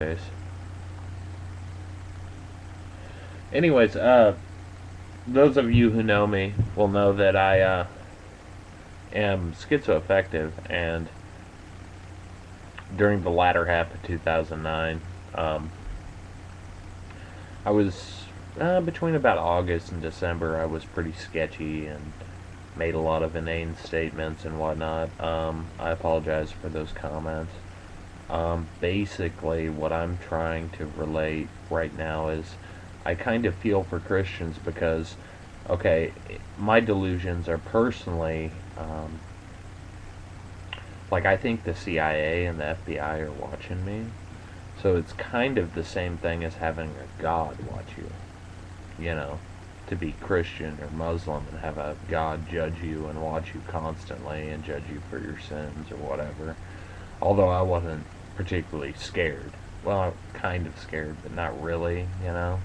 Anyways, anyways, those of you who know me will know that I am schizoaffective, and during the latter half of 2009, I was between about August and December. I was pretty sketchy and made a lot of inane statements and whatnot. I apologize for those comments. Basically, what I'm trying to relate right now is I kind of feel for Christians because, okay, my delusions are personally, like, I think the CIA and the FBI are watching me. So it's kind of the same thing as having a God watch you, you know, to be Christian or Muslim and have a God judge you and watch you constantly and judge you for your sins or whatever. Although I wasn't particularly scared. Well, I'm kind of scared, but not really, you know.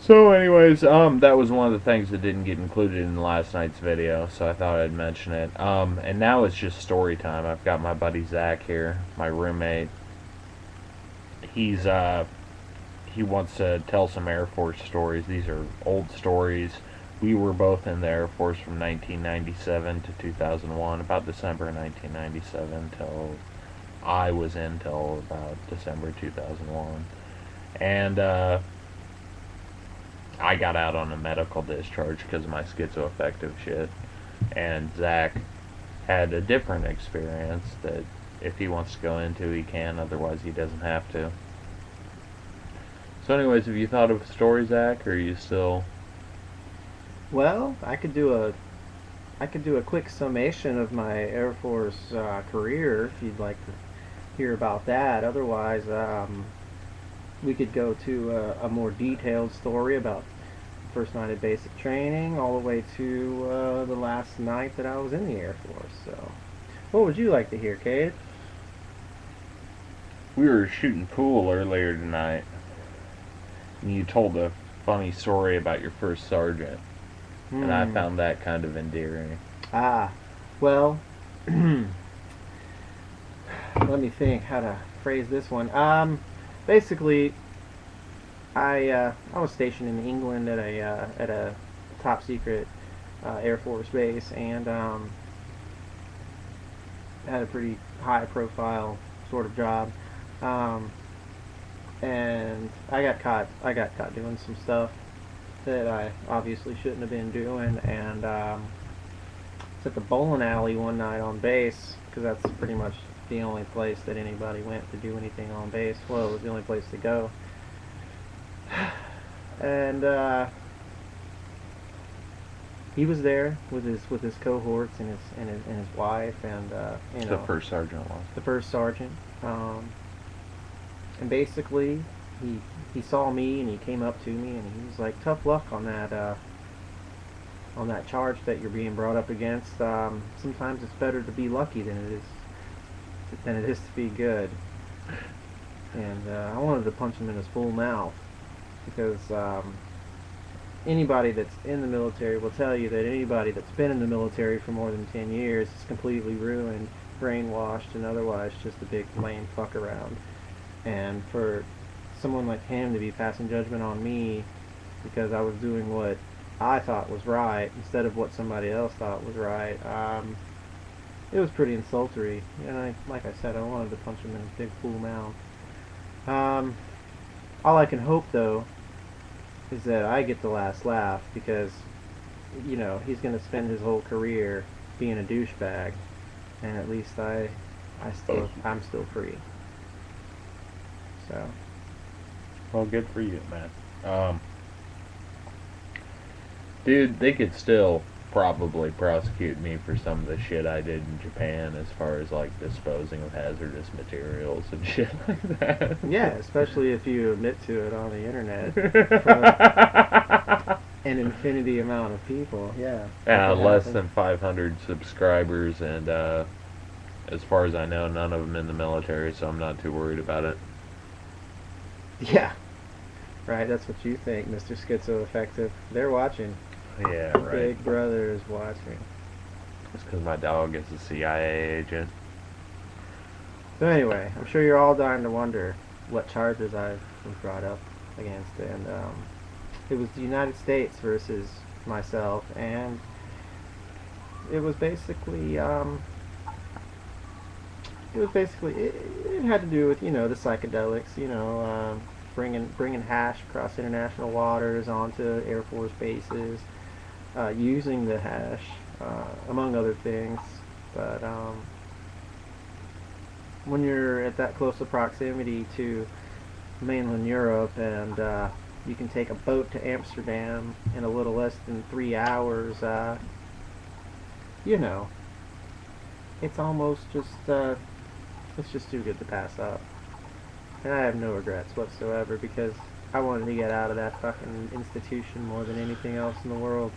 So anyways, that was one of the things that didn't get included in last night's video, so I thought I'd mention it. And now it's just story time. I've got my buddy Zach here, my roommate. He's, he wants to tell some Air Force stories. These are old stories. We were both in the Air Force from 1997 to 2001, about December 1997 till I was in till about December 2001. And I got out on a medical discharge because of my schizoaffective shit. And Zach had a different experience that if he wants to go into, he can. Otherwise, he doesn't have to. So anyways, have you thought of a story, Zach, or are you still... Well, I could do a quick summation of my Air Force career if you'd like to hear about that. Otherwise, we could go to a more detailed story about first night of basic training all the way to the last night that I was in the Air Force. So, what would you like to hear, Cade? We were shooting pool earlier tonight, and you told a funny story about your first sergeant, and I Hmm. found that kind of endearing. Ah. Well, let me think how to phrase this one. Basically, I was stationed in England at a top secret Air Force base, and had a pretty high profile sort of job. Um, and I got caught doing some stuff that I obviously shouldn't have been doing, and was at the bowling alley one night on base because that's pretty much the only place that anybody went to do anything on base. Well, it was the only place to go. And he was there with his cohorts and his wife, and The first sergeant was. the first sergeant. And basically, he he saw me and he came up to me and he was like, "Tough luck on that charge that you're being brought up against. Sometimes it's better to be lucky than it is to be good." And I wanted to punch him in his full mouth because anybody that's in the military will tell you that anybody that's been in the military for more than 10 years is completely ruined, brainwashed, and otherwise just a big lame fuck around. And for someone like him to be passing judgment on me because I was doing what I thought was right instead of what somebody else thought was right, it was pretty insulting. And like I said, I wanted to punch him in his big fool mouth. Um, all I can hope, though, is that I get the last laugh because, you know, he's going to spend his whole career being a douchebag, and at least I'm still free. So, Well, good for you, man. Dude, they could still probably prosecute me for some of the shit I did in Japan as far as like disposing of hazardous materials and shit like that. yeah, especially if you admit to it on the internet in front of an infinity amount of people. Yeah, that could Less happen. than 500 subscribers, and as far as I know, none of them in the military, so I'm not too worried about it. Yeah, right. That's what you think, Mr. Schizoaffective. They're watching. Yeah, right. Big Brother is watching. It's because my dog is a CIA agent. So anyway, I'm sure you're all dying to wonder what charges I was brought up against, and it was the United States versus myself, and it was basically it had to do with the psychedelics, bringing hash across international waters onto Air Force bases, using the hash, among other things. But when you're at that close a proximity to mainland Europe, and you can take a boat to Amsterdam in a little less than 3 hours, you know, it's almost just it's just too good to pass up. And I have no regrets whatsoever, because I wanted to get out of that fucking institution more than anything else in the world.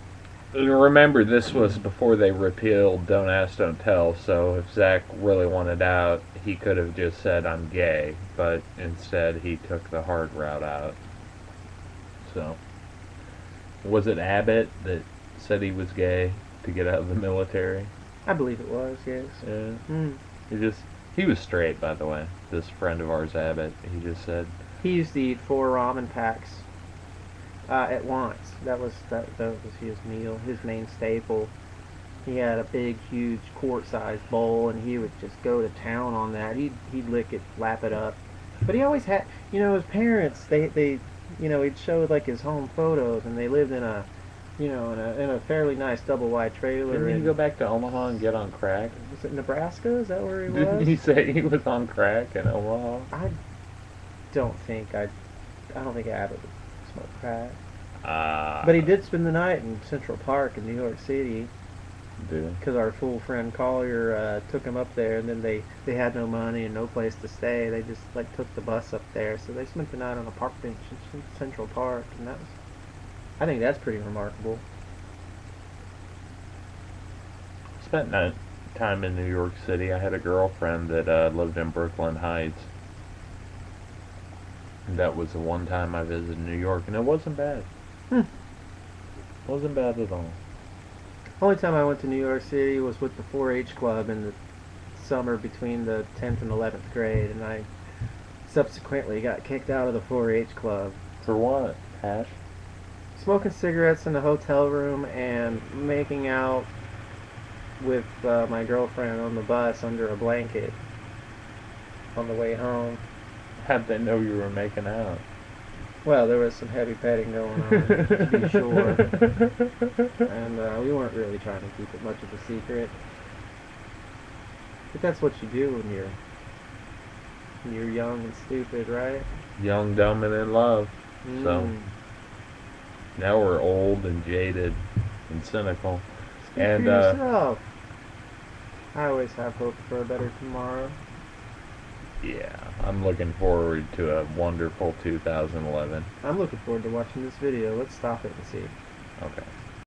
Remember, this was before they repealed Don't Ask, Don't Tell, so if Zach really wanted out, he could have just said, I'm gay, but instead he took the hard route out. So, was it Abbott that said he was gay to get out of the military? I believe it was, yes. Yeah. Mm. He was straight, by the way. This friend of ours, Abbott, he just said, He used to eat 4 ramen packs at once. That was his meal, his main staple. He had a big, huge, quart-sized bowl, and he would just go to town on that. He'd lick it, lap it up. But he always had, his parents. He'd show like his home photos, and they lived in a, in a fairly nice double wide trailer. Didn't he go back to Omaha and get on crack? Was it Nebraska? Is that where he was? Didn't he say he was on crack in Omaha? I don't think Abbott would smoke crack. But he did spend the night in Central Park in New York City. Because our fool friend Collier took him up there, and then they had no money and no place to stay. They just took the bus up there, so they spent the night on a park bench in Central Park, and I think that's pretty remarkable. Spent time in New York City. I had a girlfriend that lived in Brooklyn Heights. That was the one time I visited New York, and it wasn't bad. Wasn't bad at all. Only time I went to New York City was with the 4-H club in the summer between the 10th and 11th grade, and I subsequently got kicked out of the 4-H club. For what? Hash? Smoking cigarettes in the hotel room and making out with my girlfriend on the bus under a blanket on the way home. How'd they know you were making out? Well, there was some heavy petting going on, to be sure. And we weren't really trying to keep it much of a secret. But that's what you do when you're young and stupid, right? Young, dumb, and in love. So, now we're old and jaded and cynical. Speak for yourself. I always have hope for a better tomorrow. Yeah, I'm looking forward to a wonderful 2011. I'm looking forward to watching this video. Let's stop it and see. Okay.